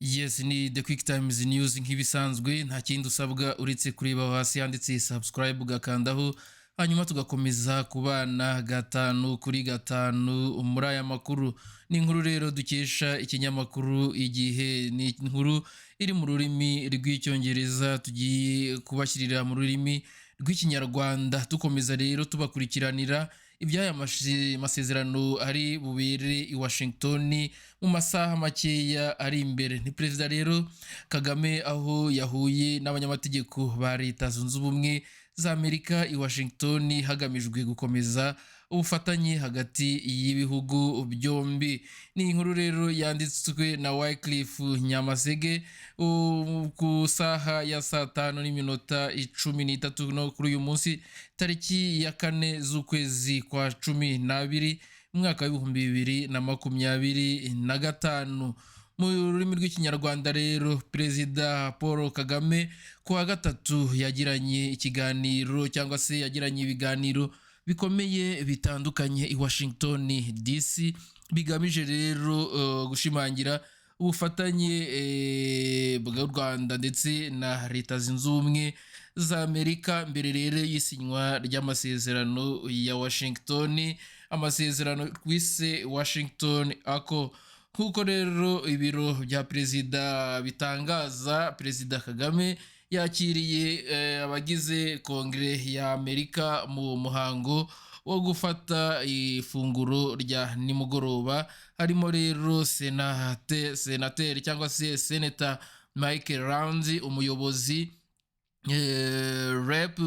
Yes, ni The Quick Times News nk'ibisanzwe nta kindi usabwa uretse kureba hasi handitse subscribe ugakandaho hanyuma tugakomeza kubana gatanu kuri gatanu muri aya makuru. Ni inkuru rero dukesha ikinyamakuru Igihe, ni inkuru iri mu rurimi rw'icyongereza tugiye kubashyirira mu rurimi rw'ikinyarwanda, tukomeza rero tubakurikiranira iby'aya masezerano ari bubere i Washington mu masaha makeya ari imbere. Ni perezida rero Kagame aho yahuye n'abanyamategeko ba Leta Zunze Ubumwe za Amerika i Washington hagamijwe gukomeza ubufatanye hagati y'ibihugu byombi. Ni inkuru rero yanditswe na Wycliffe Nyamasege ku saha ya saa 5:13 no kuri uyu munsi tariki ya 4 z'ukwezi kwa 12 mwaka w'ibihumbi 2025. Mu rurimi rw'ikinyarwanda rero perezida Paul Kagame ku wa gatatu yagiranye ikiganiro cyangwa se yagiranye ibiganiro bikomeye bitandukanye i Washington DC bigamije rero gushimangira ubufatanye bw'u Rwanda ndetse na Leta Zunze Ubumwe za Amerika mbere rero y'isinywa ry'amasezerano ya Washington, amasezerano twise Washington Accord. Kuko rero ibiro bya perezida bitangaza, perezida Kagame yakiriye abagize Kongere ya Amerika mu muhango wo gufata ifunguro rya nimugoroba, harimo rero senateri cyangwa se Senator Mike Rounds, umuyobozi Rep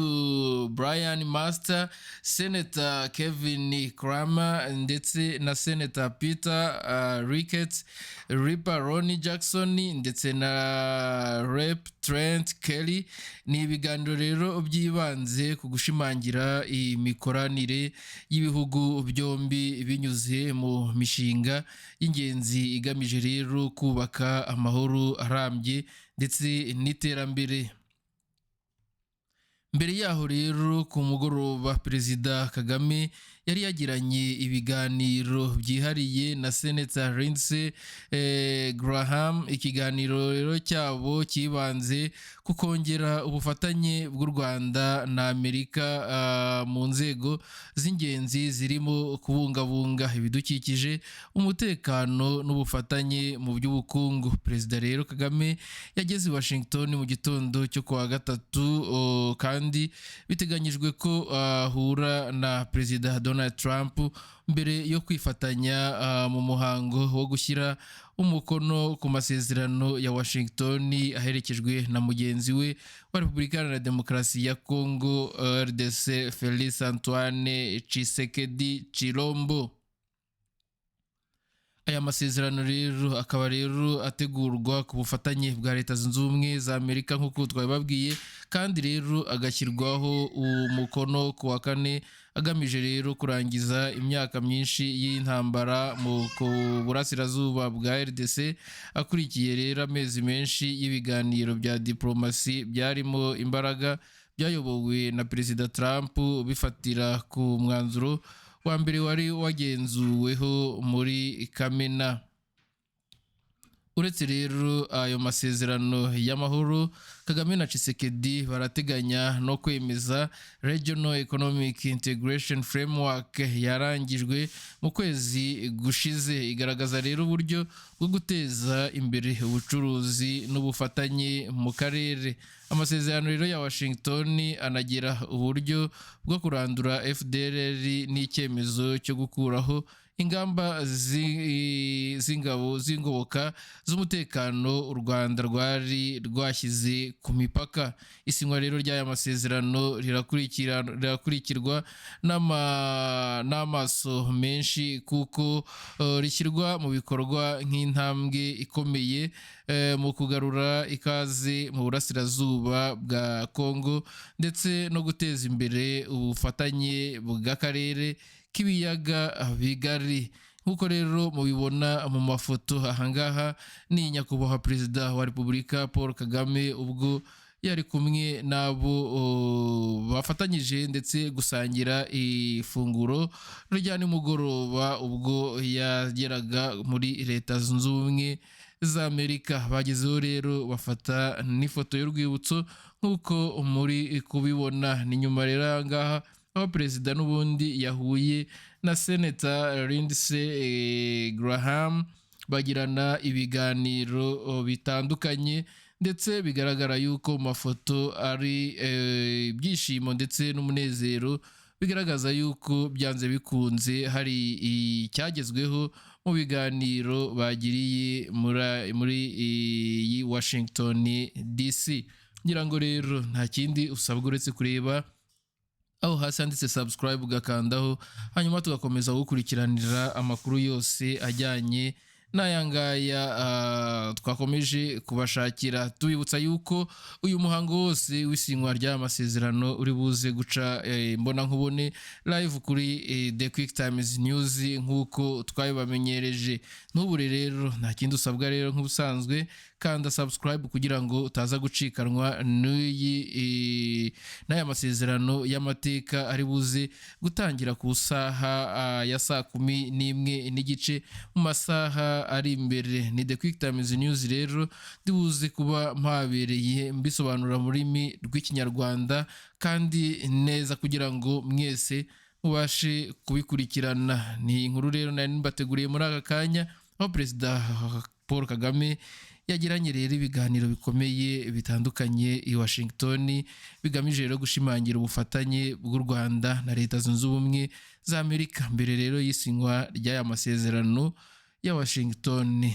Brian Master, Senator Kevin Cramer ndetse na Senator Peter Ricketts, Rep Ronnie Jackson ndetse na Rep Trent Kelly. Ni ibiganiro rero byibanze ku gushimangira imikoranire y'ibihugu byombi binyuze mu mishinga y'ingenzi igamije rero kubaka amahoro arambye ndetse n'iterambere. Mbere yaho rero ku mugoroba perezida Kagame yari yagiranye ibiganiro byihariye na Senator Lindsey Graham. Ikiganiro rero cyabo kibanze ku kongera ubufatanye bw'u Rwanda na Amerika mu nzego z'ingenzi zirimo kubungabunga ibidukikije, umutekano n'ubufatanye mu by'ubukungu. Perezida rero Kagame yageze i Washington mu gitondo cyo kuwa gatatu kandi biteganyijwe ko ahura na perezida Donald Trump mbere yo kwifatanya mu muhango wo gushyira umukono ku masezerano ya Washington aherekejwe na mugenzi we wa Repubulika Iharanira Demokarasi ya Congo RDC Felix Antoine Tshisekedi Tshilombo. Aya masezerano rero akaba rero ategurwa ku bufatanye bwa Leta Zunze Ubumwe za Amerika nk'uko twabibabwiye, kandi rero agashyirwaho umukono ku wa 4 agamije rero kurangiza imyaka myinshi y'intambara mu burasirazuba bwa RDC, akurikiye rero amezi menshi y'ibiganiro bya diplomasi byarimo imbaraga byayobowe na Perezida Trump bifatira ku mwanzuro wa mbere wari wagenzuweho muri Kamena. Uretse rero ayo masezerano y'amahoro, Kagame na Tshisekedi barateganya no kwemeza Regional Economic Integration Framework yarangijwe mu kwezi gushize, igaragaza rero uburyo bwo guteza imbere ubucuruzi n'ubufatanye mu karere. Amasezerano rero ya Washington anagira uburyo bwo kurandura FDLR n'icyemezo cyo gukuraho ingamba z'ingoboka z'umutekano u Rwanda rwari rwashyize ku mipaka. Isinywa rero ry'aya masezerano rirakurikirwa n'amaso menshi kuko rishyirwa mu bikorwa nk'intambwe ikomeye mu kugarura ikaze mu burasirazuba bwa Congo ndetse no guteza imbere ubufatanye bw'akarere k'ibiyaga bigari. Nk'uko rero mubibona mu mafoto ahangaha, ni nyakubahwa perezida wa Repubulika Paul Kagame ubwo yari kumwe n'abo bafatanyije ndetse gusangira ifunguro rya nimugoroba ubwo yageraga muri Leta Zunze Ubumwe za Amerika. Bagezeho rero bafata n'ifoto y'urwibutso nk'uko muri kubibona. Ni nyuma rero aha ngaha aho perezida n'ubundi yahuye na Senator Lindsey Graham bagirana ibiganiro bitandukanye, ndetse bigaragara yuko mu mafoto ari ibyishimo ndetse n'umunezero, bigaragaza yuko byanze bikunze hari icyagezweho mu biganiro bagiriye muri iyi Washington DC. Ngira ngo rero nta kindi usabwa uretse kureba aho hasi handitse subscribe ugakandaho, hanyuma tugakomeza gukurikiranira amakuru yose ajyanye n'aya ngaya twakomeje kubashakira. Tubibutsa yuko uyu muhango wose w'isinywa ry'aya masezerano uri buze guca mbona nkubone live kuri The Quick Times News nk'uko twabibamenyereje. Ntubure rero, nta kindi usabwa rero nk'ubusanzwe, kanda subscribe kugira ngo utaza gucikanwa n'aya masezerano y'amateka ari buze gutangira ku saha ya saa 11:15 mu masaha ari imbere. Ni The Quick Times News rero ndibuze kuba mpabereye mbisobanura mu rurimi rw'ikinyarwanda kandi neza kugira ngo mwese mubashe kubikurikirana. Ni inkuru rero nari mbateguriye muri aka kanya, aho Perezida Paul Kagame yagiranye rero ibiganiro bikomeye bitandukanye i Washington, bigamije rero gushimangira ubufatanye bw'u Rwanda na Leta Zunze Ubumwe za Amerika mbere rero y'isinywa ry'aya masezerano ya Washington.